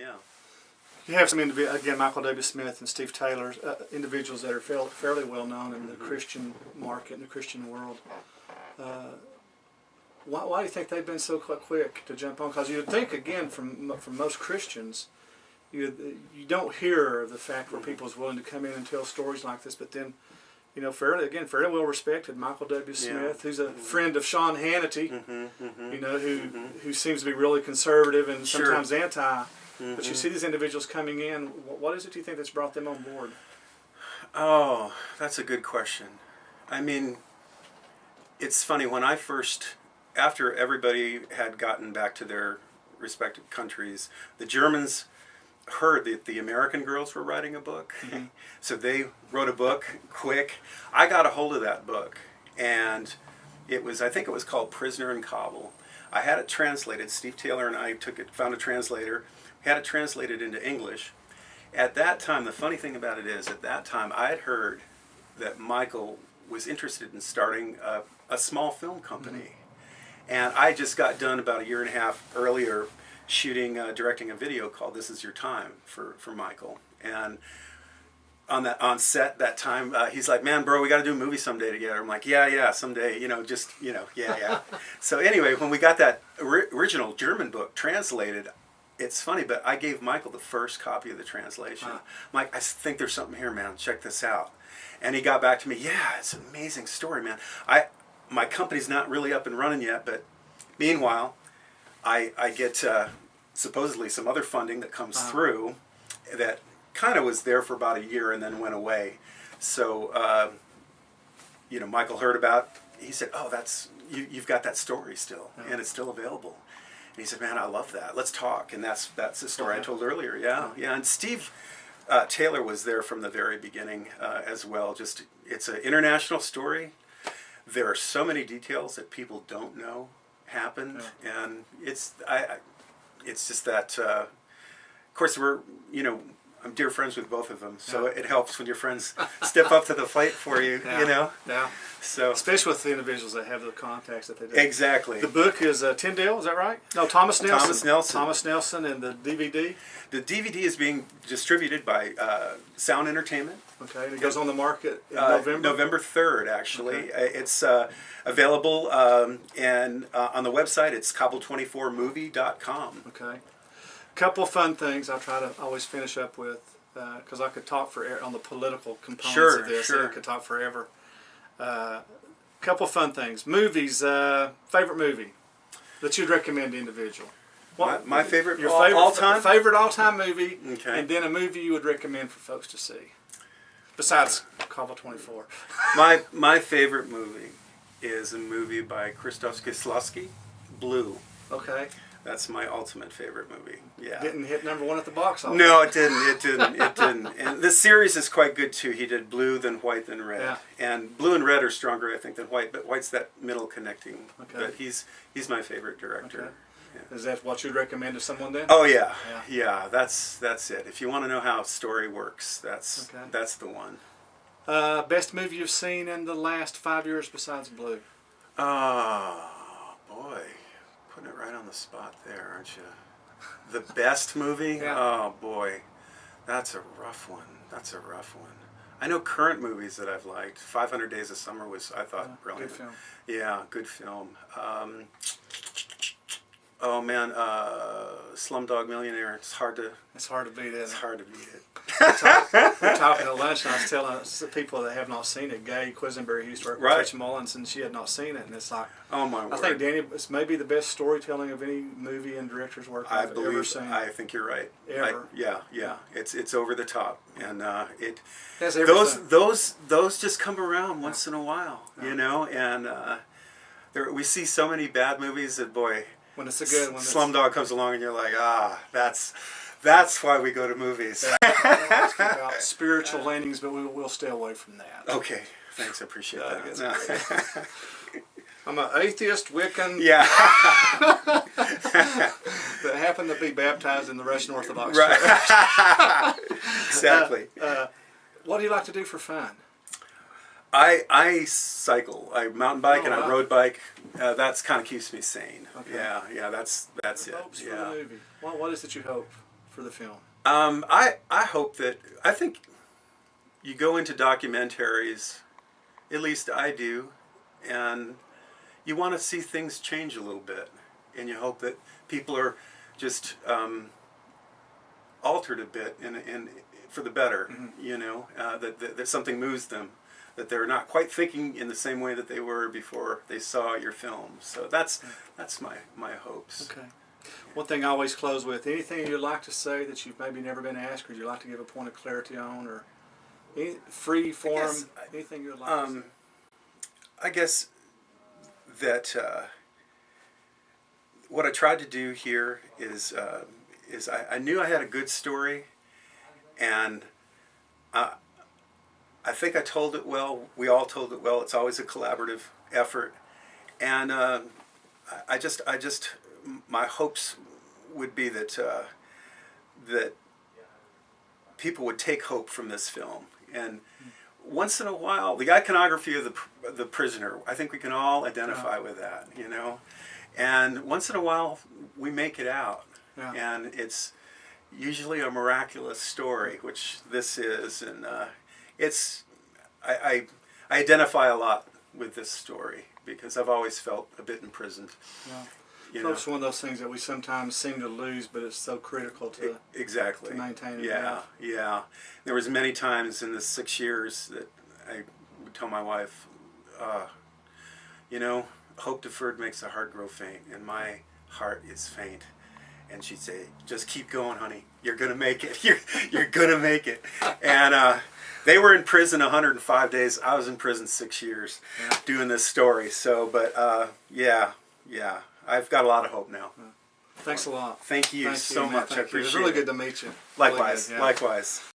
yeah. You have some again, Michael W. Smith and Steve Taylor, individuals that are fairly well known in the Christian market, in the Christian world. Why do you think they've been so quick to jump on? Because you'd think, again, from most Christians, you don't hear of the fact where people is willing to come in and tell stories like this, but then, you know, fairly well respected Michael W. Smith, who's a friend of Sean Hannity, you know, who seems to be really conservative and sometimes anti. But you see these individuals coming in. What is it, do you think, that's brought them on board? Oh, that's a good question. I mean, it's funny, when I first, after everybody had gotten back to their respective countries, the Germans heard that the American girls were writing a book. So they wrote a book quick. I got a hold of that book, and it was, I think it was called Prisoner in Kabul. I had it translated. Steve Taylor and I found a translator, had it translated into English. At that time, the funny thing about it is, at that time, I had heard that Michael was interested in starting a small film company. And I just got done about a year and a half earlier directing a video called This Is Your Time for Michael. And on set that time, he's like, man, bro, we got to do a movie someday together. I'm like, yeah, someday, yeah. So anyway, when we got that original German book translated, it's funny, but I gave Michael the first copy of the translation. I'm like, I think there's something here, man. Check this out. And he got back to me, yeah, it's an amazing story, man. My company's not really up and running yet, but meanwhile, I get supposedly some other funding that comes through that kind of was there for about a year and then went away. So, Michael heard about, he said, oh, you've got that story still, and it's still available. And he said, man, I love that. Let's talk. And that's the story I told earlier. Yeah. And Steve Taylor was there from the very beginning as well. It's an international story. There are so many details that people don't know happened, and it's just that. Of course, I'm dear friends with both of them, so it helps when your friends step up to the plate for you. Yeah. So especially with the individuals that have the contacts that they do. Exactly. The book is Tyndale, is that right? No, Thomas Nelson. Thomas Nelson, and the DVD. The DVD is being distributed by Sound Entertainment. Okay, and it goes on the market in November? November 3rd, actually. Okay. It's available, and on the website, it's Kabul24movie.com. Okay. A couple of fun things I try to always finish up with, because I could talk on the political components of this. I could talk forever. Couple of fun things. Movies, favorite movie that you'd recommend to individual. My favorite, your all-time? Favorite all-time movie, okay. And then a movie you would recommend for folks to see, besides Kabul24. My favorite movie is a movie by Krzysztof Kieślowski, Blue. Okay. That's my ultimate favorite movie. Yeah. Didn't hit #1 at the box office. No, it didn't. And this series is quite good too. He did Blue, then White, then Red. Yeah. And Blue and Red are stronger, I think, than White. But White's that middle connecting. Okay. But he's my favorite director. Okay. Yeah. Is that what you'd recommend to someone then? Oh yeah. That's it. If you want to know how a story works, that's the one. Best movie you've seen in the last 5 years besides Blue? Oh boy. Putting it right on the spot there, aren't you? The best movie? Yeah. Oh boy, that's a rough one. I know current movies that I've liked. 500 Days of Summer was, I thought, brilliant. Good film. Yeah, good film. Oh man, Slumdog Millionaire. It's hard to beat it. It's hard to beat it. We're talking at lunch, and I was telling the people that have not seen it, Gay Quisenberry, who used to work with Rich Mullins, and she had not seen it, and it's like, oh my word. I think, Danny, it's maybe the best storytelling of any movie and director's work I've ever seen. I think you're right. Ever. Yeah. It's over the top, and those just come around once in a while, and we see so many bad movies that, boy, when it's a good one, Slumdog comes along and you're like, that's why we go to movies. About spiritual landings, but we'll stay away from that. Okay, thanks, I appreciate that. I'm an atheist, Wiccan, yeah, that happened to be baptized in the Russian Orthodox Church. Exactly. What do you like to do for fun? I cycle. I mountain bike and I road bike. That's kind of keeps me sane. Okay. Yeah. That's it. Hopes for the movie. What is it you hope for the film? I hope that, I think you go into documentaries, at least I do, and you want to see things change a little bit, and you hope that people are just altered a bit in for the better. You know, that something moves them, that they're not quite thinking in the same way that they were before they saw your film. So that's my hopes. Okay. One thing I always close with, anything you'd like to say that you've maybe never been asked, or you'd like to give a point of clarity on, or any free form, anything you'd like to say? I guess that what I tried to do here is I knew I had a good story, and I think I told it well. We all told it well. It's always a collaborative effort, and I just my hopes would be that that people would take hope from this film. And once in a while, the iconography of the prisoner, I think we can all identify with that, you know. And once in a while, we make it out, and it's usually a miraculous story, which this is, and it's I identify a lot with this story because I've always felt a bit imprisoned. Yeah. You It's one of those things that we sometimes seem to lose, but it's so critical to exactly to maintain it. Yeah. There was many times in the 6 years that I would tell my wife, you know, hope deferred makes the heart grow faint, and my heart is faint. And she'd say, just keep going, honey. You're going to make it. You're going to make it. And they were in prison 105 days. I was in prison 6 years doing this story. So, but yeah. I've got a lot of hope now. Thanks a lot. Thank you so much. I appreciate it. It was really good to meet you. Likewise. Really good, Likewise.